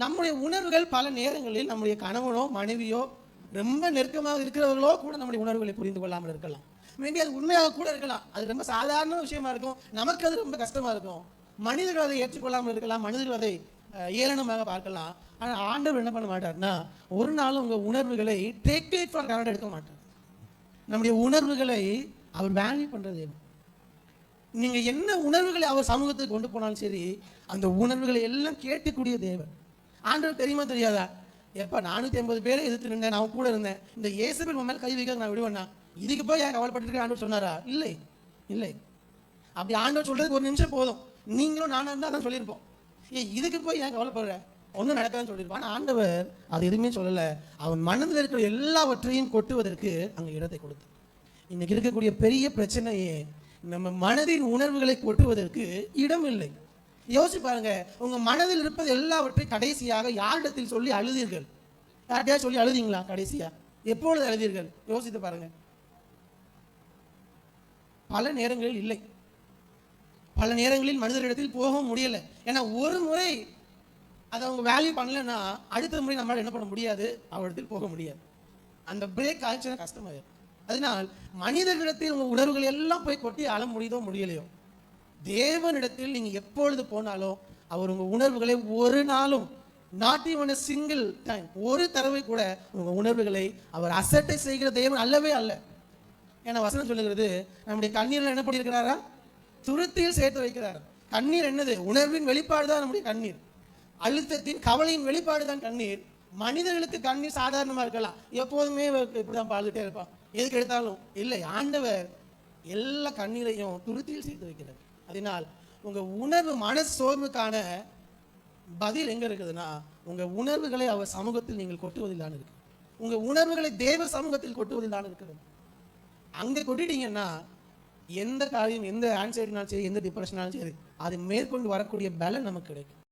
நம்முடைய உணர்வுகள் பல நேரங்களில் நம்முடைய கணவனோ மனைவியோ ரொம்ப நெருக்கமாக இருக்கிறவர்களோ கூட நம்முடைய உணர்வுகளை புரிந்து கொள்ளாமல் இருக்கலாம். மேபி அது உண்மையாக கூட இருக்கலாம். அது ரொம்ப சாதாரண விஷயமா இருக்கும், நமக்கு அது ரொம்ப கஷ்டமா இருக்கும். மனிதர்கள் அதை ஏற்றுக்கொள்ளாமல் இருக்கலாம், மனிதர்கள் அதை ஏளனமாக பார்க்கலாம். ஆனால் ஆண்டவர் என்ன பண்ண மாட்டார்னா, ஒரு நாளும் உங்கள் உணர்வுகளை டேக் இட் ஃபார் கிராண்டட் எடுக்க மாட்டார். நம்முடைய உணர்வுகளை அவர் வேல்யூ பண்றது. நீங்க என்ன உணர்வுகளை அவர் சமூகத்துக்கு கொண்டு போனாலும் சரி, அந்த உணர்வுகளை எல்லாம் கேட்கக்கூடிய தேவன். ஆண்டவர் தெரியுமா தெரியாதா? எப்ப 450 பேரை எதிர்த்து இருந்தேன், நான் கூட இருந்தேன், இந்த இயேசுபின் மேல் கை வைக்க நான் விடுவேன்னா, இதுக்கு போய் ஏன் கவலைப்பட்டு ஆண்டவர் சொன்னாரா? இல்லை இல்லை. அப்படி ஆண்டவர் சொல்றதுக்கு ஒரு நிமிஷம் போதும். நீங்களும் நானும் இருந்தா அதான் சொல்லியிருப்போம். இதுக்கு போய் ஏன் கவலைப்படுற, ஒன்றும் நடக்காதுன்னு சொல்லியிருப்பான். ஆனால் ஆண்டவர் அது எதுவுமே சொல்லல. அவன் மனதில் இருக்கிற எல்லாவற்றையும் கொட்டுவதற்கு அங்கே இடத்தை கொடுத்து. இன்னைக்கு இருக்கக்கூடிய பெரிய பிரச்சனையே நம்ம மனதின் உணர்வுகளை கொட்டுவதற்கு இடம் இல்லை. யோசிச்சு பாருங்க, உங்க மனதில் இருப்பது எல்லாவற்றையும் கடைசியாக யாரிடத்தில் சொல்லி அழுதீர்கள்? யார்கிட்டயா சொல்லி அழுதீங்களா? கடைசியா எப்பொழுது அழுதீர்கள்? யோசித்து பாருங்க. பல நேரங்களில் இல்லை. பல நேரங்களில் மனிதரிடத்தில் போக முடியல. ஏன்னா ஒரு முறை அதை அவங்க வேல்யூ பண்ணலன்னா அடுத்த முறை நம்மளால என்ன பண்ண முடியாது, அவரிடத்தில் போக முடியாது. அந்த பிரேக் ஆச்சுன்னா கஷ்டமாயிடும். அதனால் மனிதர்களிடத்தில் உங்க உணர்வுகள் எல்லாம் போய் கொட்டி அழ முடியுதோ முடியலையோ, தேவனிடத்தில் நீங்க எப்பொழுது போனாலும் அவர் உங்க உணர்வுகளை ஒரு நாளும், not even a single time, ஒரு தடவை கூட உங்க உணர்வுகளை அவர் அசட்டை செய்கிற தேவன் அல்லவே அல்ல. ஏன்னா வசனம் சொல்லுகிறது, நம்முடைய கண்ணீரில் என்ன பண்ணியிருக்கிறாரா? துருத்தியில் சேர்த்து வைக்கிறார். கண்ணீர் என்னது? உணர்வின் வெளிப்பாடு தான் நம்முடைய கண்ணீர். அழுத்தத்தின் கவலையின் வெளிப்பாடு தான் கண்ணீர். மனிதர்களுக்கு கண்ணீர் சாதாரணமா இருக்கலாம், எப்போதுமே இப்படிதான் பாழ்ந்துட்டே இருப்பான், எதுக்கு எடுத்தாலும். இல்லை, ஆண்டவர் எல்லா கண்ணீரையும் துருத்தியில் சேர்த்து வைக்கிறார். அதனால் உங்க உணர்வு மன சோர்வுக்கான பதில் எங்க இருக்குதுன்னா, உங்க உணர்வுகளை அவர் சமூகத்தில் நீங்கள் கொட்டுவதில் தான் இருக்கு. உங்க உணர்வுகளை தேவ சமூகத்தில் கொட்டுவதில் தான் இருக்கிறது. அங்க கொட்டிட்டீங்கன்னா எந்த காரியம், எந்த ஆன்சைட்டினாலும் சரி, எந்த டிப்ரெஷனாலும் சரி, அது மேற்கொண்டு வரக்கூடிய பலன் நமக்கு கிடைக்கும்.